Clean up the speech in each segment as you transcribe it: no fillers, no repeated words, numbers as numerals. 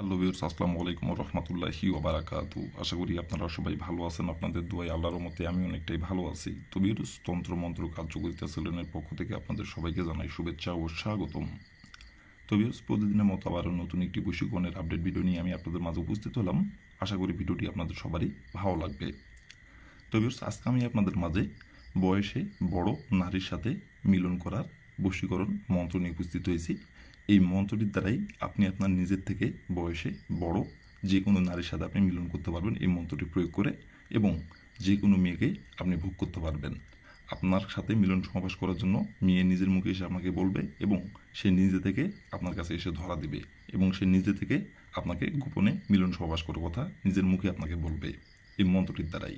Hello viewers, আসসালামু আলাইকুম ওয়া রাহমাতুল্লাহি ওয়া বারাকাতু। আশা করি আপনারা সবাই ভালো আছেন। আপনাদের দোয়ায় আল্লাহর রহমতে আমি অনেকটাই ভালো আছি। তো ভিউয়ার্স, তন্ত্রমন্ত্র কার্যকরিতা চ্যানেলের পক্ষ থেকে আপনাদের সবাইকে জানাই শুভেচ্ছা ও স্বাগতম। তো ভিউয়ার্স, প্রতিদিনের মতো আবারও নতুন একটি বশীকরণের আপডেট ভিডিও নিয়ে আমি আপনাদের মাঝে উপস্থিত হলাম। আশা করি ভিডিওটি আপনাদের সবারই ভালো লাগবে। তো ভিউয়ার্স, আজকে আমি আপনাদের মাঝে বয়সে বড় নারীর সাথে মিলন করার বশীকরণ মন্ত্র নিয়ে উপস্থিত হয়েছি। এই মন্ত্রটির দ্বারাই আপনি আপনার নিজের থেকে বয়সে বড় যে কোনো নারীর সাথে আপনি মিলন করতে পারবেন এই মন্ত্রটি প্রয়োগ করে, এবং যে কোনো মেয়েকে আপনি ভোগ করতে পারবেন। আপনার সাথে মিলন সমাবেশ করার জন্য মেয়ে নিজের মুখে এসে আপনাকে বলবে, এবং সে নিজে থেকে আপনার কাছে এসে ধরা দিবে, এবং সে নিজে থেকে আপনাকে গোপনে মিলন সমাবেশ করার কথা নিজের মুখে আপনাকে বলবে এই মন্ত্রটির দ্বারাই।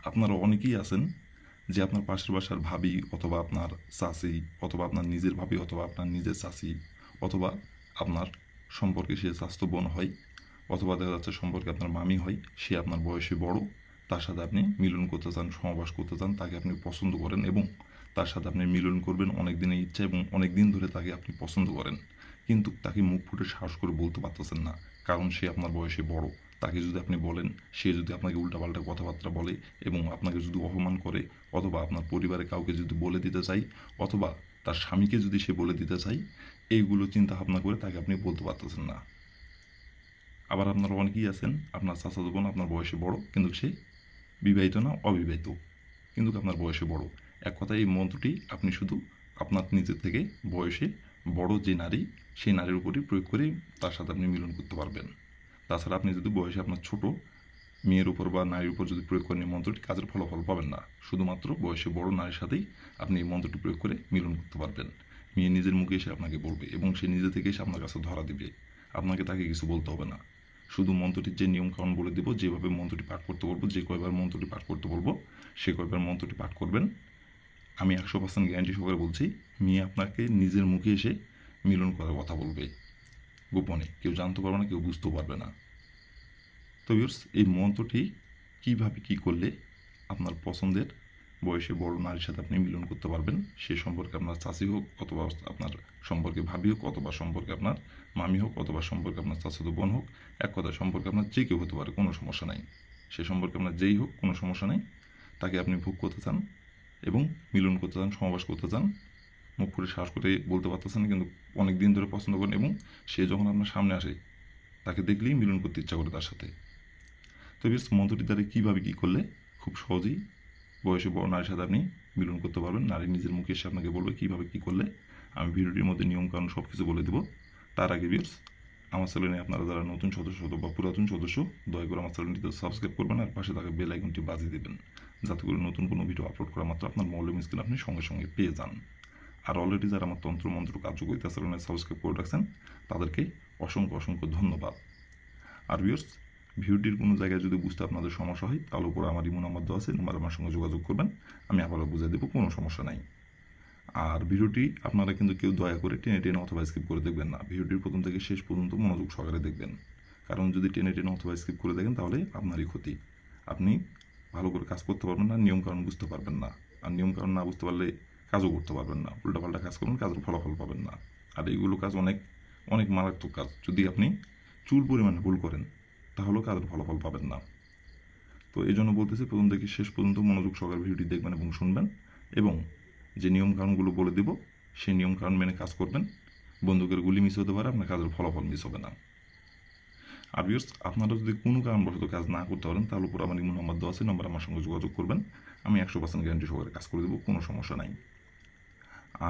আপনারা অনেকেই আছেন যে আপনার পাশের বাসার ভাবি অথবা আপনার চাচি অথবা আপনার নিজের ভাবি অথবা আপনার নিজের চাচি অথবা আপনার সম্পর্কে সে স্বাস্থ্য বোন হয়, অথবা দেখা যাচ্ছে সম্পর্কে আপনার মামি হয়, সে আপনার বয়সে বড়, তার সাথে আপনি মিলন করতে চান, সহবাস করতে চান, তাকে আপনি পছন্দ করেন এবং তার সাথে আপনি মিলন করবেন অনেক দিনের ইচ্ছা, এবং অনেক দিন ধরে তাকে আপনি পছন্দ করেন, কিন্তু তাকে মুখ ফুটে সাহস করে বলতে পারতেছেন না, কারণ সে আপনার বয়সে বড়। তাকে যদি আপনি বলেন, সে যদি আপনাকে উল্টাপাল্টা কথাবার্তা বলে এবং আপনাকে যদি অপমান করে, অথবা আপনার পরিবারে কাউকে যদি বলে দিতে চাই, অথবা তার স্বামীকে যদি সে বলে দিতে চাই, এইগুলো চিন্তা ভাবনা করে তাকে আপনি বলতে পারতেছেন না। আবার আপনারা অনেকেই আছেন, আপনার চাচাতো বোন আপনার বয়সে বড়, কিন্তু সে বিবাহিত না, অবিবাহিত, কিন্তু আপনার বয়সে বড়। এক কথায় এই মন্ত্রটি আপনি শুধু আপনার নিজের থেকে বয়সে বড় যে নারী, সেই নারীর উপরই প্রয়োগ করে তার সাথে আপনি মিলন করতে পারবেন। তাছাড়া আপনি যদি বয়সে আপনার ছোট মেয়ের উপর বা নারীর উপর যদি প্রয়োগ করেন এই মন্ত্রটি, কাজের ফলাফল পাবেন না। শুধুমাত্র বয়সে বড় নারীর সাথেই আপনি এই মন্ত্রটি প্রয়োগ করে মিলন করতে পারবেন। মেয়ে নিজের মুখে এসে আপনাকে বলবে, এবং সে নিজে থেকে এসে আপনার কাছে ধরা দিবে। আপনাকে তাকে কিছু বলতে হবে না। শুধু মন্ত্রটির যে নিয়মকানুন বলে দেবো, যেভাবে মন্ত্রটি পাঠ করতে বলবো, যে কয়বার মন্ত্রটি পাঠ করতে বলবো সে কয়বার মন্ত্রটি পাঠ করবেন। আমি 100% গ্যারান্টি সহকারে বলছি, মেয়ে আপনাকে নিজের মুখে এসে মিলন করার কথা বলবে গোপনে। কেউ জানতে পারবে না, কেউ বুঝতেও পারবে না। তো ভিউয়ার্স, এই মন্ত্রটি কীভাবে কী করলে আপনার পছন্দের বয়সে বড় নারীর সাথে আপনি মিলন করতে পারবেন, সে সম্পর্কে আপনার চাচি হোক, অথবা আপনার সম্পর্কে ভাবি হোক, অথবা সম্পর্কে আপনার মামি হোক, অথবা সম্পর্কে আপনার চাচাতো বোন হোক, এক কথায় সম্পর্কে আপনার যে কেউ হতে পারে, কোনো সমস্যা নাই। সে সম্পর্কে আপনার যেই হোক, কোনো সমস্যা নেই। তাকে আপনি ভোগ করতে চান এবং মিলন করতে চান, সমাবাস করতে চান, মুখ ফুটে সাহস করে বলতে পারতেছেন, কিন্তু অনেক দিন ধরে পছন্দ করেন, এবং সে যখন আপনার সামনে আসে তাকে দেখলেই মিলন করতে ইচ্ছা করে তার সাথে। তো বেশ, মন্ত্রটি দ্বারা কীভাবে কী করলে খুব সহজেই বয়সে বড় নারীর সাথে আপনি মিলন করতে পারবেন, নারী নিজের মুখে এসে আপনাকে বলবে কীভাবে কী করলে, আমি ভিডিওটির মধ্যে নিয়মকানুন সব কিছু বলে দেবো। তার আগে ভিউয়ার্স, আমার চ্যানেলে আপনারা যারা নতুন সদস্য বা পুরাতন সদস্য, দয়া করে আমার চ্যানেলটিতে সাবস্ক্রাইব করবেন আর পাশে থাকা বেল আইকনটি বাজিয়ে দেবেন, যাতে করে নতুন কোনো ভিডিও আপলোড করা মাত্র আপনার মৌলিক স্ক্রিন আপনি সঙ্গে সঙ্গে পেয়ে যান। আর অলরেডি যারা আমার তন্ত্রমন্ত্র কার্যকরিতা চ্যানেলে সাবস্ক্রাইব করে রাখছেন, তাদেরকে অসংখ্য অসংখ্য ধন্যবাদ। আর ভিউয়ার্স, ভিডিওটির কোনো জায়গায় যদি বুঝতে আপনাদের সমস্যা হয়, তাহলে উপরে আমার ইমো নাম্বার দেওয়া আছে, নাম্বার আমার সঙ্গে যোগাযোগ করবেন, আমি আবারও বুঝিয়ে দেবো, কোনো সমস্যা নাই। আর ভিডিওটি আপনারা কিন্তু কেউ দয়া করে টেনে টেনে অথবা স্কিপ করে দেখবেন না। ভিডিওটির প্রথম থেকে শেষ পর্যন্ত মনোযোগ সহকারে দেখবেন, কারণ যদি টেনে টেনে অথবা স্কিপ করে দেখেন তাহলে আপনারই ক্ষতি। আপনি ভালো করে কাজ করতে পারবেন না, নিয়মকানুন বুঝতে পারবেন না, আর নিয়মকানুন না বুঝতে পারলে কাজও করতে পারবেন না। উল্টাপাল্টা কাজ করবেন, কাজের ফলাফল পাবেন না। আর এইগুলো কাজ অনেক অনেক মারাত্মক কাজ। যদি আপনি চুল পরিমাণে ভুল করেন, তাহলেও কাজের ফলাফল পাবেন না। তো এই জন্য বলতেছি, প্রথম থেকে শেষ পর্যন্ত মনোযোগ সহকারে ভিডিওটি দেখবেন এবং শুনবেন, এবং যে নিয়মকানুনগুলো বলে দেব সেই নিয়মকানুন মেনে কাজ করবেন। বন্দুকের গুলি মিস হতে পারে, আপনার কাজের ফলাফল মিস হবে না। আর ভিউয়ার্স, আপনারা যদি কোনো কারণবশত কাজ না করতে পারেন, তাহলে উপর আমার ইমো নাম্বার দেওয়া আছে, নাম্বার আমার সঙ্গে যোগাযোগ করবেন, আমি 100% গ্যারান্টি সহকারে কাজ করে দেবো, কোনো সমস্যা নাই।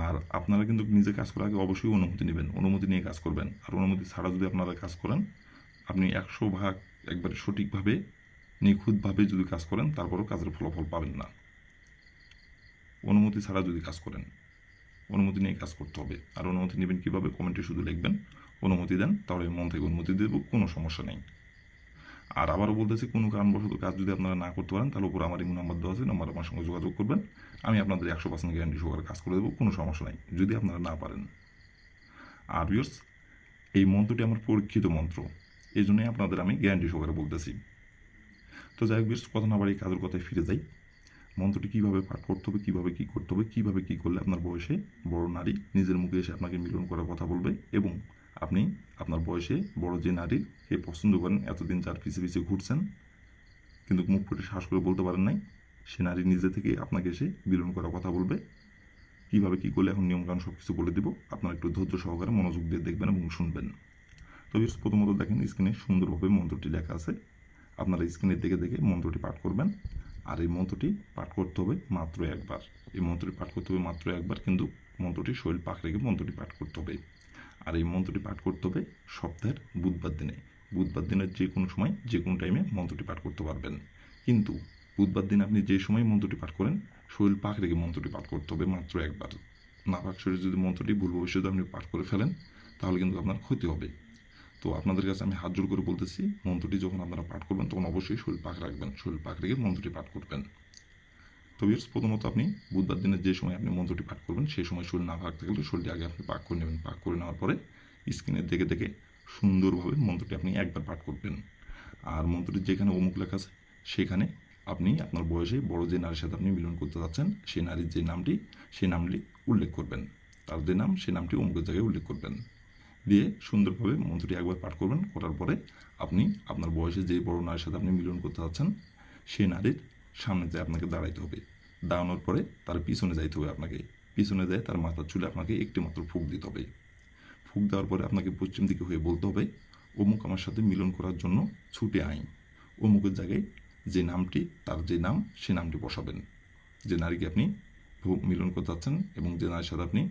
আর আপনারা কিন্তু নিজে কাজ করার আগে অবশ্যই অনুমতি নেবেন, অনুমতি নিয়ে কাজ করবেন। আর অনুমতি ছাড়া যদি আপনারা কাজ করেন, আপনি 100% একবারে সঠিকভাবে নিখুঁতভাবে যদি কাজ করেন, তারপরেও কাজের ফলাফল পাবেন না। অনুমতি ছাড়া যদি কাজ করেন, অনুমতি নিয়ে কাজ করতে হবে। আর অনুমতি নেবেন কীভাবে, কমেন্টে শুধু লিখবেন অনুমতি দেন, তাহলে মন থেকে অনুমতি দেবো, কোনো সমস্যা নেই। আর আবারও বলতেছি, কোনো কারণবশত কাজ যদি আপনারা না করতে পারেন, তাহলে উপর আমার ইমো নাম্বার দেওয়া আছে, নাম্বার আমার সঙ্গে যোগাযোগ করবেন, আমি আপনাদের 100% গ্যারান্টি সহকারে কাজ করে দেবো, কোনো সমস্যা নেই, যদি আপনারা না পারেন। আর ভিউয়ার্স, এই মন্ত্রটি আমার পরীক্ষিত মন্ত্র, এই জন্যই আপনাদের আমি গ্যারান্টি সহকারে বলতেছি। তো যাই হোক ভিউয়ার্স, কথা না বাড়ি কাজের কথায় ফিরে যাই। মন্ত্রটি কীভাবে পাঠ করতে হবে, কীভাবে কী করতে হবে, কীভাবে কী করলে আপনার বয়সে বড় নারী নিজের মুখে এসে আপনাকে মিলন করার কথা বলবে, এবং আপনি আপনার বয়সে বড় যে নারীকে পছন্দ করেন, এতদিন যার পিছে পিছে ঘুরছেন কিন্তু মুখ ফুটে সাহস করে বলতে পারেন নাই, সে নারী নিজে থেকে আপনাকে এসে মিলন করার কথা বলবে। কীভাবে কী করলে এখন নিয়মকানুন সব কিছু বলে দিব, আপনারা একটু ধৈর্য সহকারে মনোযোগ দিয়ে দেখবেন এবং শুনবেন। তো প্রথমত দেখেন স্ক্রিনে সুন্দরভাবে মন্ত্রটি লেখা আছে, আপনারা স্ক্রিনের দেখে দেখে মন্ত্রটি পাঠ করবেন। আর এই মন্ত্রটি পাঠ করতে হবে মাত্র একবার। এই মন্ত্রটি পাঠ করতে হবে মাত্র একবার, কিন্তু মন্ত্রটি শরীর পাক রেখে মন্ত্রটি পাঠ করতে হবে। আর এই মন্ত্রটি পাঠ করতে হবে সপ্তাহের বুধবার দিনে। বুধবার দিনের যে কোনো সময় যে কোনো টাইমে মন্ত্রটি পাঠ করতে পারবেন, কিন্তু বুধবার দিন আপনি যে সময় মন্ত্রটি পাঠ করেন শরীর পাক রেখে মন্ত্রটি পাঠ করতে হবে মাত্র একবার। নাপাক শরীরে যদি মন্ত্রটি ভুল ভবিষ্যতে আপনি পাঠ করে ফেলেন তাহলে কিন্তু আপনার ক্ষতি হবে। তো আপনাদের কাছে আমি হাত জোর করে বলতেছি, মন্ত্রটি যখন আপনারা পাঠ করবেন তখন অবশ্যই শরীর পাক রাখবেন, শরীর পাক রেখে মন্ত্রটি পাঠ করবেন। তো প্রথমত আপনি বুধবার দিনের যে সময় আপনি মন্ত্রটি পাঠ করবেন সেই সময় শরীর না পাক থাকলে শরীরটি আগে আপনি পাক করে নেবেন। পাক করে নেওয়ার পরে স্ক্রিনে দেখে দেখে সুন্দরভাবে মন্ত্রটি আপনি একবার পাঠ করবেন। আর মন্ত্রটির যেখানে অমুক লেখা আছে সেখানে আপনি আপনার বয়সে বড় যে নারীর সাথে আপনি মিলন করতে যাচ্ছেন সেই নারীর যে নামটি সেই নামটি উল্লেখ করবেন। তার যে নাম সেই নামটি অমুকের জায়গায় উল্লেখ করবেন, দিয়ে সুন্দরভাবে মন্ত্রটি একবার পাঠ করবেন। করার পরে আপনি আপনার বয়সে যে বড় নারীর সাথে আপনি মিলন করতে যাচ্ছেন সেই নারীর সামনে যায় আপনাকে দাঁড়াইতে হবে। দাঁড়ানোর পরে তার পিছনে যাইতে হবে আপনাকে। পিছনে যায় তার মাথার চুলে আপনাকে একটি মাত্র ফুঁক দিতে হবে। ফুঁক দেওয়ার পরে আপনাকে পশ্চিম দিকে হয়ে বলতে হবে, অমুক আমার সাথে মিলন করার জন্য ছুটে আইন। অমুকের জায়গায় যে নামটি তার যে নাম সে নামটি বসাবেন। যে নারীকে আপনি মিলন করতে যাচ্ছেন এবং যে নারীর সাথে আপনি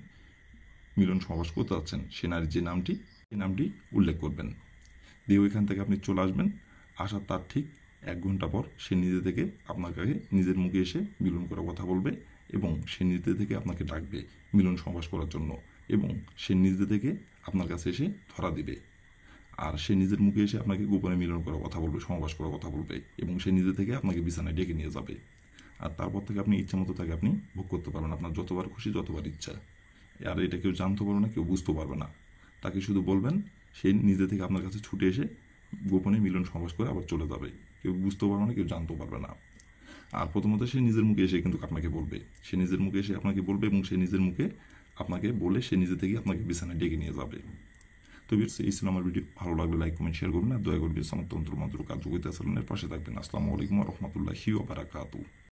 মিলন সমাবেশ করতে যাচ্ছেন সে নারীর যে নামটি সেই নামটি উল্লেখ করবেন। দিয়ে ওইখান থেকে আপনি চলে আসবেন। আসার তার ঠিক 1 ঘন্টা পর সে নিজে থেকে আপনার কাছে নিজের মুখে এসে মিলন করার কথা বলবে এবং সে নিজে থেকে আপনাকে ডাকবে মিলন সমাবেশ করার জন্য, এবং সে নিজে থেকে আপনার কাছে এসে ধরা দিবে। আর সে নিজের মুখে এসে আপনাকে গোপনে মিলন করার কথা বলবে, সমাবেশ করার কথা বলবে, এবং সে নিজে থেকে আপনাকে বিছানায় ডেকে নিয়ে যাবে। আর তারপর থেকে আপনি ইচ্ছা মতো তাকে আপনি ভোগ করতে পারবেন, আপনার যতবার খুশি যতবার ইচ্ছা। আর এটা কেউ জানতে পারবে না, কেউ বুঝতে পারবে না। তাকে শুধু বলবেন, সে নিজে থেকে আপনার কাছে ছুটে এসে গোপনে মিলন সমাবেশ করে আবার চলে যাবে। কেউ বুঝতেও পারবে না, কেউ জানতেও পারবে না। আর প্রথমত সে নিজের মুখে এসে কিন্তু আপনাকে বলবে, সে নিজের মুখে এসে আপনাকে বলবে এবং সে নিজের মুখে আপনাকে বলে সে নিজে থেকে আপনাকে বিছানায় ডেকে নিয়ে যাবে। তো এই ছিল আমার ভিডিও। ভালো লাগলে লাইক কমেন্ট শেয়ার করবেন, আর দয়া করে আমার তন্ত্র মন্ত্র কার্যকরিতা চালানোর পাশে থাকবেন। আসসালামু আলাইকুম ওয়া রাহমাতুল্লাহি ওয়া বারাকাতুহু।